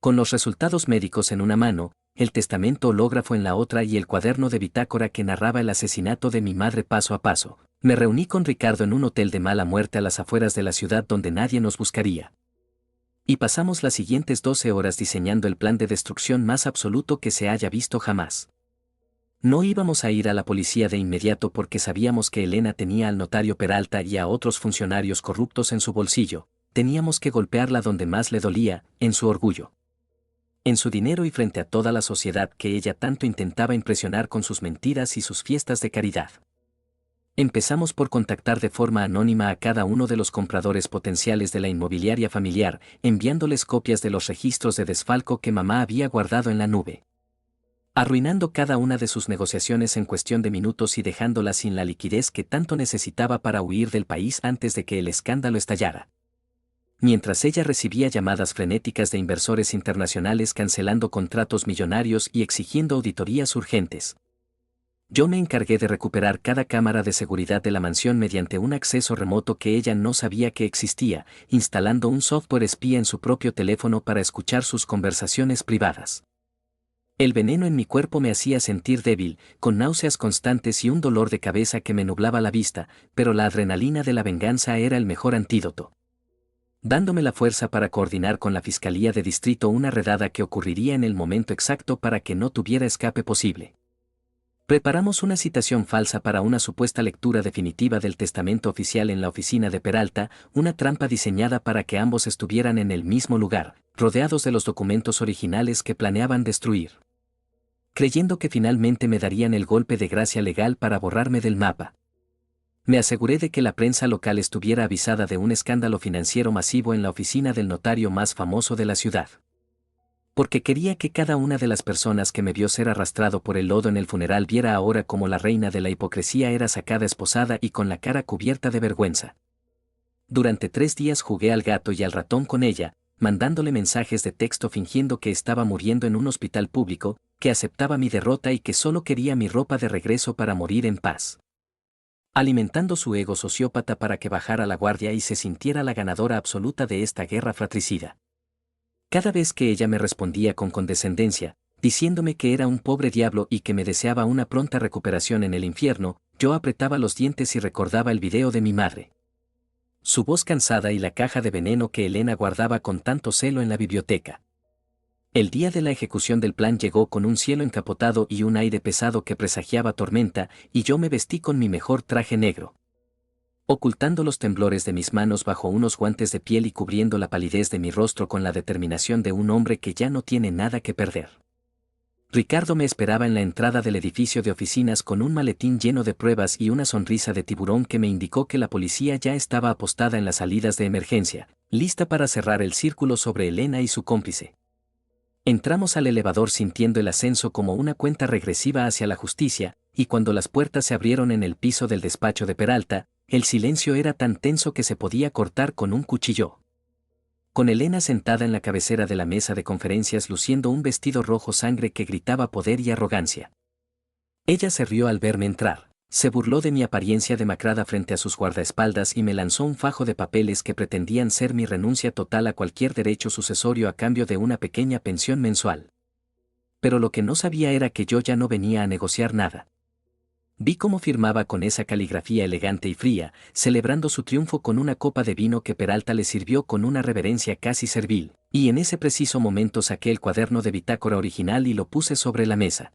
Con los resultados médicos en una mano, el testamento hológrafo en la otra y el cuaderno de bitácora que narraba el asesinato de mi madre paso a paso, me reuní con Ricardo en un hotel de mala muerte a las afueras de la ciudad donde nadie nos buscaría. Y pasamos las siguientes 12 horas diseñando el plan de destrucción más absoluto que se haya visto jamás. No íbamos a ir a la policía de inmediato porque sabíamos que Elena tenía al notario Peralta y a otros funcionarios corruptos en su bolsillo. Teníamos que golpearla donde más le dolía, en su orgullo, en su dinero y frente a toda la sociedad que ella tanto intentaba impresionar con sus mentiras y sus fiestas de caridad. Empezamos por contactar de forma anónima a cada uno de los compradores potenciales de la inmobiliaria familiar, enviándoles copias de los registros de desfalco que mamá había guardado en la nube, arruinando cada una de sus negociaciones en cuestión de minutos y dejándola sin la liquidez que tanto necesitaba para huir del país antes de que el escándalo estallara. Mientras ella recibía llamadas frenéticas de inversores internacionales cancelando contratos millonarios y exigiendo auditorías urgentes, yo me encargué de recuperar cada cámara de seguridad de la mansión mediante un acceso remoto que ella no sabía que existía, instalando un software espía en su propio teléfono para escuchar sus conversaciones privadas. El veneno en mi cuerpo me hacía sentir débil, con náuseas constantes y un dolor de cabeza que me nublaba la vista, pero la adrenalina de la venganza era el mejor antídoto, dándome la fuerza para coordinar con la Fiscalía de Distrito una redada que ocurriría en el momento exacto para que no tuviera escape posible. Preparamos una citación falsa para una supuesta lectura definitiva del testamento oficial en la oficina de Peralta, una trampa diseñada para que ambos estuvieran en el mismo lugar, rodeados de los documentos originales que planeaban destruir, creyendo que finalmente me darían el golpe de gracia legal para borrarme del mapa. Me aseguré de que la prensa local estuviera avisada de un escándalo financiero masivo en la oficina del notario más famoso de la ciudad, porque quería que cada una de las personas que me vio ser arrastrado por el lodo en el funeral viera ahora cómo la reina de la hipocresía era sacada esposada y con la cara cubierta de vergüenza. Durante 3 días jugué al gato y al ratón con ella, mandándole mensajes de texto fingiendo que estaba muriendo en un hospital público, que aceptaba mi derrota y que solo quería mi ropa de regreso para morir en paz, alimentando su ego sociópata para que bajara la guardia y se sintiera la ganadora absoluta de esta guerra fratricida. Cada vez que ella me respondía con condescendencia, diciéndome que era un pobre diablo y que me deseaba una pronta recuperación en el infierno, yo apretaba los dientes y recordaba el video de mi madre, su voz cansada y la caja de veneno que Elena guardaba con tanto celo en la biblioteca. El día de la ejecución del plan llegó con un cielo encapotado y un aire pesado que presagiaba tormenta, y yo me vestí con mi mejor traje negro, ocultando los temblores de mis manos bajo unos guantes de piel y cubriendo la palidez de mi rostro con la determinación de un hombre que ya no tiene nada que perder. Ricardo me esperaba en la entrada del edificio de oficinas con un maletín lleno de pruebas y una sonrisa de tiburón que me indicó que la policía ya estaba apostada en las salidas de emergencia, lista para cerrar el círculo sobre Elena y su cómplice. Entramos al elevador sintiendo el ascenso como una cuenta regresiva hacia la justicia, y cuando las puertas se abrieron en el piso del despacho de Peralta, el silencio era tan tenso que se podía cortar con un cuchillo. Con Elena sentada en la cabecera de la mesa de conferencias luciendo un vestido rojo sangre que gritaba poder y arrogancia. Ella se rió al verme entrar, se burló de mi apariencia demacrada frente a sus guardaespaldas y me lanzó un fajo de papeles que pretendían ser mi renuncia total a cualquier derecho sucesorio a cambio de una pequeña pensión mensual. Pero lo que no sabía era que yo ya no venía a negociar nada. Vi cómo firmaba con esa caligrafía elegante y fría, celebrando su triunfo con una copa de vino que Peralta le sirvió con una reverencia casi servil, y en ese preciso momento saqué el cuaderno de bitácora original y lo puse sobre la mesa,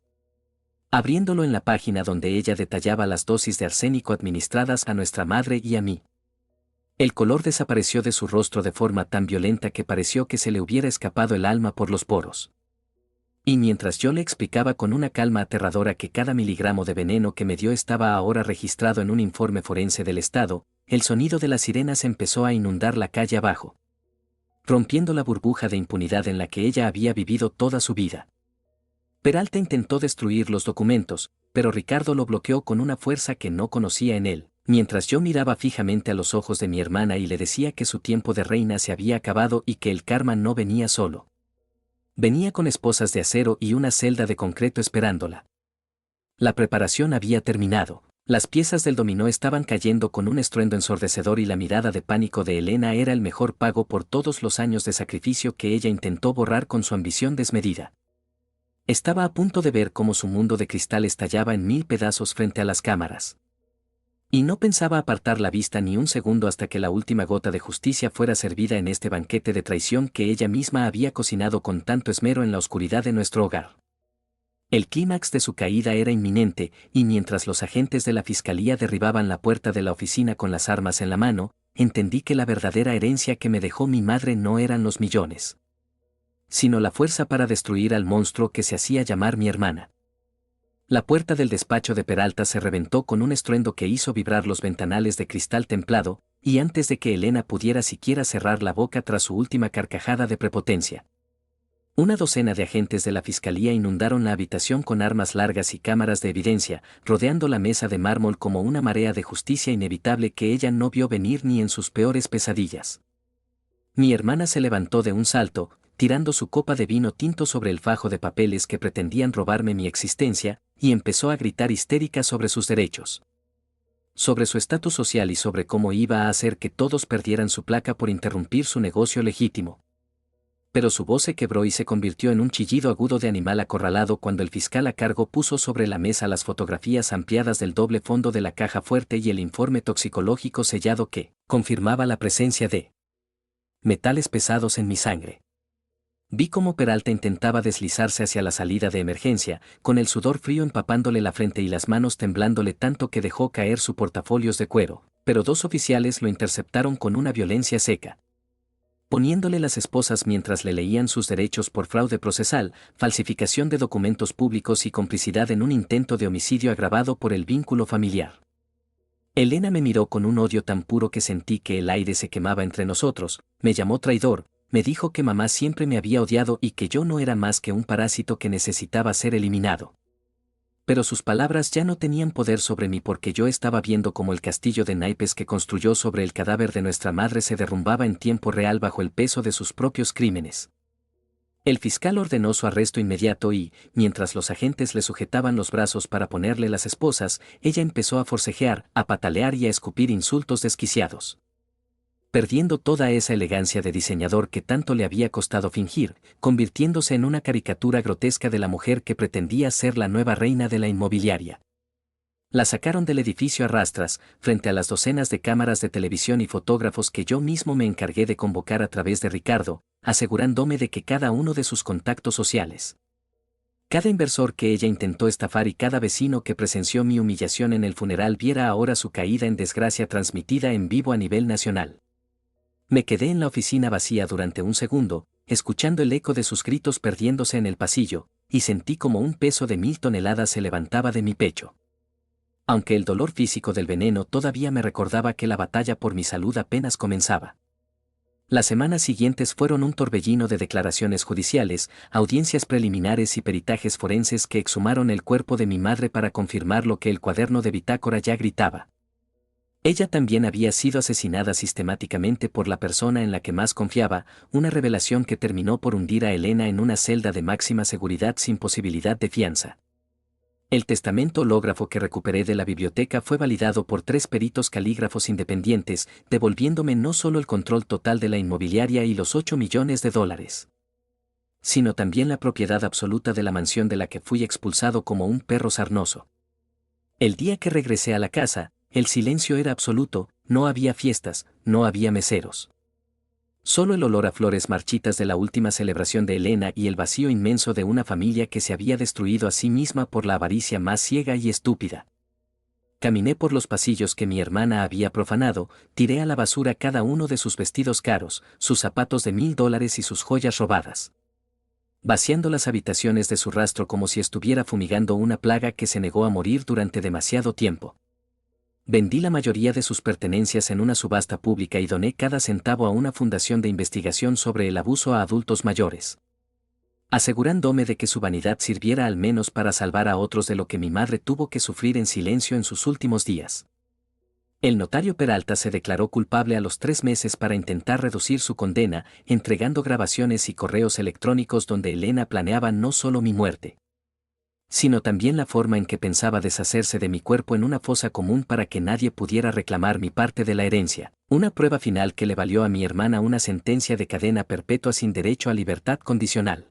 abriéndolo en la página donde ella detallaba las dosis de arsénico administradas a nuestra madre y a mí. El color desapareció de su rostro de forma tan violenta que pareció que se le hubiera escapado el alma por los poros. Y mientras yo le explicaba con una calma aterradora que cada miligramo de veneno que me dio estaba ahora registrado en un informe forense del Estado, el sonido de las sirenas empezó a inundar la calle abajo, rompiendo la burbuja de impunidad en la que ella había vivido toda su vida. Peralta intentó destruir los documentos, pero Ricardo lo bloqueó con una fuerza que no conocía en él, mientras yo miraba fijamente a los ojos de mi hermana y le decía que su tiempo de reina se había acabado y que el karma no venía solo. Venía con esposas de acero y una celda de concreto esperándola. La preparación había terminado, las piezas del dominó estaban cayendo con un estruendo ensordecedor y la mirada de pánico de Elena era el mejor pago por todos los años de sacrificio que ella intentó borrar con su ambición desmedida. Estaba a punto de ver cómo su mundo de cristal estallaba en 1000 pedazos frente a las cámaras. Y no pensaba apartar la vista ni un segundo hasta que la última gota de justicia fuera servida en este banquete de traición que ella misma había cocinado con tanto esmero en la oscuridad de nuestro hogar. El clímax de su caída era inminente, y mientras los agentes de la fiscalía derribaban la puerta de la oficina con las armas en la mano, entendí que la verdadera herencia que me dejó mi madre no eran los millones, sino la fuerza para destruir al monstruo que se hacía llamar mi hermana. La puerta del despacho de Peralta se reventó con un estruendo que hizo vibrar los ventanales de cristal templado, y antes de que Elena pudiera siquiera cerrar la boca tras su última carcajada de prepotencia, una docena de agentes de la fiscalía inundaron la habitación con armas largas y cámaras de evidencia, rodeando la mesa de mármol como una marea de justicia inevitable que ella no vio venir ni en sus peores pesadillas. Mi hermana se levantó de un salto, tirando su copa de vino tinto sobre el fajo de papeles que pretendían robarme mi existencia, y empezó a gritar histérica sobre sus derechos, sobre su estatus social y sobre cómo iba a hacer que todos perdieran su placa por interrumpir su negocio legítimo. Pero su voz se quebró y se convirtió en un chillido agudo de animal acorralado cuando el fiscal a cargo puso sobre la mesa las fotografías ampliadas del doble fondo de la caja fuerte y el informe toxicológico sellado que confirmaba la presencia de metales pesados en mi sangre. Vi cómo Peralta intentaba deslizarse hacia la salida de emergencia, con el sudor frío empapándole la frente y las manos temblándole tanto que dejó caer su portafolios de cuero, pero dos oficiales lo interceptaron con una violencia seca, poniéndole las esposas mientras le leían sus derechos por fraude procesal, falsificación de documentos públicos y complicidad en un intento de homicidio agravado por el vínculo familiar. Elena me miró con un odio tan puro que sentí que el aire se quemaba entre nosotros, me llamó traidor, me dijo que mamá siempre me había odiado y que yo no era más que un parásito que necesitaba ser eliminado. Pero sus palabras ya no tenían poder sobre mí porque yo estaba viendo cómo el castillo de naipes que construyó sobre el cadáver de nuestra madre se derrumbaba en tiempo real bajo el peso de sus propios crímenes. El fiscal ordenó su arresto inmediato y, mientras los agentes le sujetaban los brazos para ponerle las esposas, ella empezó a forcejear, a patalear y a escupir insultos desquiciados. Perdiendo toda esa elegancia de diseñador que tanto le había costado fingir, convirtiéndose en una caricatura grotesca de la mujer que pretendía ser la nueva reina de la inmobiliaria. La sacaron del edificio a rastras, frente a las docenas de cámaras de televisión y fotógrafos que yo mismo me encargué de convocar a través de Ricardo, asegurándome de que cada uno de sus contactos sociales, cada inversor que ella intentó estafar y cada vecino que presenció mi humillación en el funeral viera ahora su caída en desgracia transmitida en vivo a nivel nacional. Me quedé en la oficina vacía durante un segundo, escuchando el eco de sus gritos perdiéndose en el pasillo, y sentí como un peso de 1000 toneladas se levantaba de mi pecho. Aunque el dolor físico del veneno todavía me recordaba que la batalla por mi salud apenas comenzaba. Las semanas siguientes fueron un torbellino de declaraciones judiciales, audiencias preliminares y peritajes forenses que exhumaron el cuerpo de mi madre para confirmar lo que el cuaderno de bitácora ya gritaba. Ella también había sido asesinada sistemáticamente por la persona en la que más confiaba, una revelación que terminó por hundir a Elena en una celda de máxima seguridad sin posibilidad de fianza. El testamento hológrafo que recuperé de la biblioteca fue validado por 3 peritos calígrafos independientes, devolviéndome no solo el control total de la inmobiliaria y los 8 millones de dólares, sino también la propiedad absoluta de la mansión de la que fui expulsado como un perro sarnoso. El día que regresé a la casa, el silencio era absoluto, no había fiestas, no había meseros. Solo el olor a flores marchitas de la última celebración de Elena y el vacío inmenso de una familia que se había destruido a sí misma por la avaricia más ciega y estúpida. Caminé por los pasillos que mi hermana había profanado, tiré a la basura cada uno de sus vestidos caros, sus zapatos de $1000 y sus joyas robadas, vaciando las habitaciones de su rastro como si estuviera fumigando una plaga que se negó a morir durante demasiado tiempo. Vendí la mayoría de sus pertenencias en una subasta pública y doné cada centavo a una fundación de investigación sobre el abuso a adultos mayores, asegurándome de que su vanidad sirviera al menos para salvar a otros de lo que mi madre tuvo que sufrir en silencio en sus últimos días. El notario Peralta se declaró culpable a los 3 meses para intentar reducir su condena, entregando grabaciones y correos electrónicos donde Elena planeaba no solo mi muerte, sino también la forma en que pensaba deshacerse de mi cuerpo en una fosa común para que nadie pudiera reclamar mi parte de la herencia, una prueba final que le valió a mi hermana una sentencia de cadena perpetua sin derecho a libertad condicional.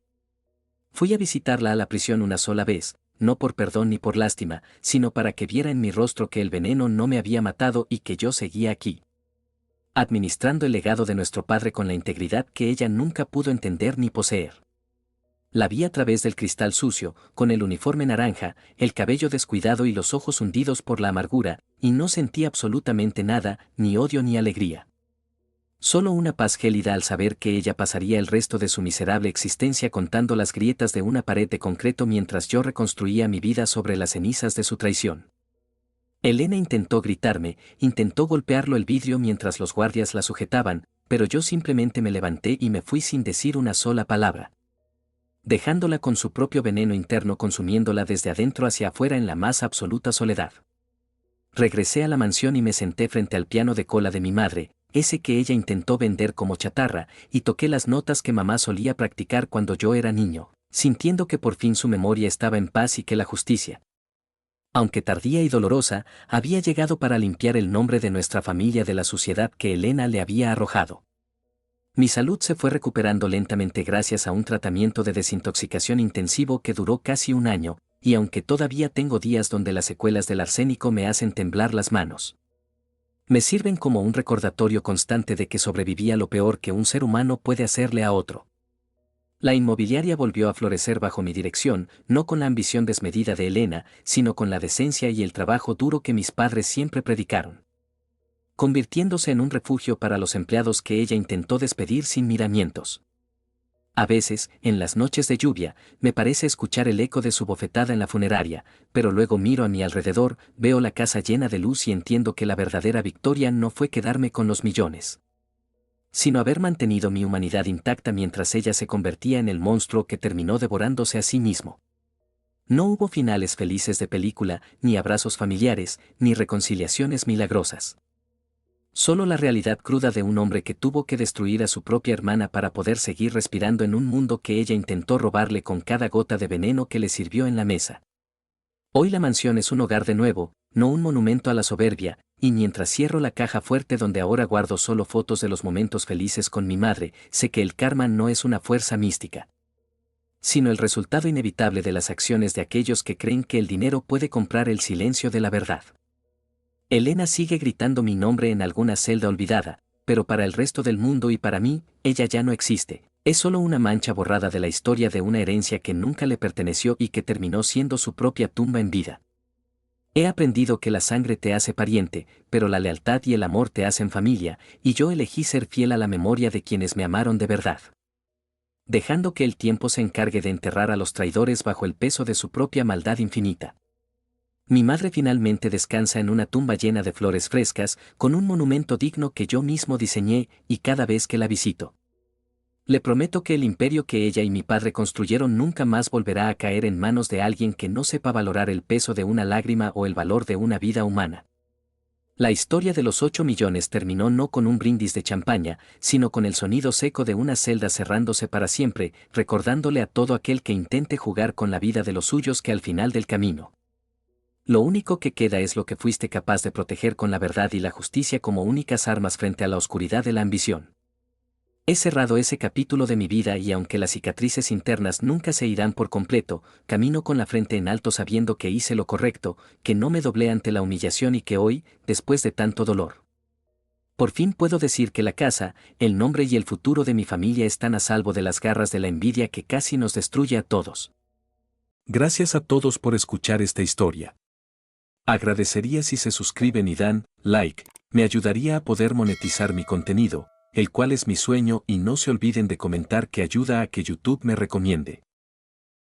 Fui a visitarla a la prisión una sola vez, no por perdón ni por lástima, sino para que viera en mi rostro que el veneno no me había matado y que yo seguía aquí, administrando el legado de nuestro padre con la integridad que ella nunca pudo entender ni poseer. La vi a través del cristal sucio, con el uniforme naranja, el cabello descuidado y los ojos hundidos por la amargura, y no sentí absolutamente nada, ni odio ni alegría. Solo una paz gélida al saber que ella pasaría el resto de su miserable existencia contando las grietas de una pared de concreto mientras yo reconstruía mi vida sobre las cenizas de su traición. Elena intentó gritarme, intentó golpearlo el vidrio mientras los guardias la sujetaban, pero yo simplemente me levanté y me fui sin decir una sola palabra, dejándola con su propio veneno interno consumiéndola desde adentro hacia afuera en la más absoluta soledad. Regresé a la mansión y me senté frente al piano de cola de mi madre, ese que ella intentó vender como chatarra, y toqué las notas que mamá solía practicar cuando yo era niño, sintiendo que por fin su memoria estaba en paz y que la justicia, aunque tardía y dolorosa, había llegado para limpiar el nombre de nuestra familia de la suciedad que Elena le había arrojado. Mi salud se fue recuperando lentamente gracias a un tratamiento de desintoxicación intensivo que duró casi un año, y aunque todavía tengo días donde las secuelas del arsénico me hacen temblar las manos, me sirven como un recordatorio constante de que sobreviví a lo peor que un ser humano puede hacerle a otro. La inmobiliaria volvió a florecer bajo mi dirección, no con la ambición desmedida de Elena, sino con la decencia y el trabajo duro que mis padres siempre predicaron, convirtiéndose en un refugio para los empleados que ella intentó despedir sin miramientos. A veces, en las noches de lluvia, me parece escuchar el eco de su bofetada en la funeraria, pero luego miro a mi alrededor, veo la casa llena de luz y entiendo que la verdadera victoria no fue quedarme con los millones, sino haber mantenido mi humanidad intacta mientras ella se convertía en el monstruo que terminó devorándose a sí mismo. No hubo finales felices de película, ni abrazos familiares, ni reconciliaciones milagrosas. Solo la realidad cruda de un hombre que tuvo que destruir a su propia hermana para poder seguir respirando en un mundo que ella intentó robarle con cada gota de veneno que le sirvió en la mesa. Hoy la mansión es un hogar de nuevo, no un monumento a la soberbia, y mientras cierro la caja fuerte donde ahora guardo solo fotos de los momentos felices con mi madre, sé que el karma no es una fuerza mística, sino el resultado inevitable de las acciones de aquellos que creen que el dinero puede comprar el silencio de la verdad. Elena sigue gritando mi nombre en alguna celda olvidada, pero para el resto del mundo y para mí, ella ya no existe. Es solo una mancha borrada de la historia de una herencia que nunca le perteneció y que terminó siendo su propia tumba en vida. He aprendido que la sangre te hace pariente, pero la lealtad y el amor te hacen familia, y yo elegí ser fiel a la memoria de quienes me amaron de verdad, dejando que el tiempo se encargue de enterrar a los traidores bajo el peso de su propia maldad infinita. Mi madre finalmente descansa en una tumba llena de flores frescas, con un monumento digno que yo mismo diseñé, y cada vez que la visito, le prometo que el imperio que ella y mi padre construyeron nunca más volverá a caer en manos de alguien que no sepa valorar el peso de una lágrima o el valor de una vida humana. La historia de los 8 millones terminó no con un brindis de champaña, sino con el sonido seco de una celda cerrándose para siempre, recordándole a todo aquel que intente jugar con la vida de los suyos que al final del camino, lo único que queda es lo que fuiste capaz de proteger con la verdad y la justicia como únicas armas frente a la oscuridad de la ambición. He cerrado ese capítulo de mi vida y aunque las cicatrices internas nunca se irán por completo, camino con la frente en alto sabiendo que hice lo correcto, que no me doblé ante la humillación y que hoy, después de tanto dolor, por fin puedo decir que la casa, el nombre y el futuro de mi familia están a salvo de las garras de la envidia que casi nos destruye a todos. Gracias a todos por escuchar esta historia. Agradecería si se suscriben y dan like, me ayudaría a poder monetizar mi contenido, el cual es mi sueño, y no se olviden de comentar que ayuda a que YouTube me recomiende.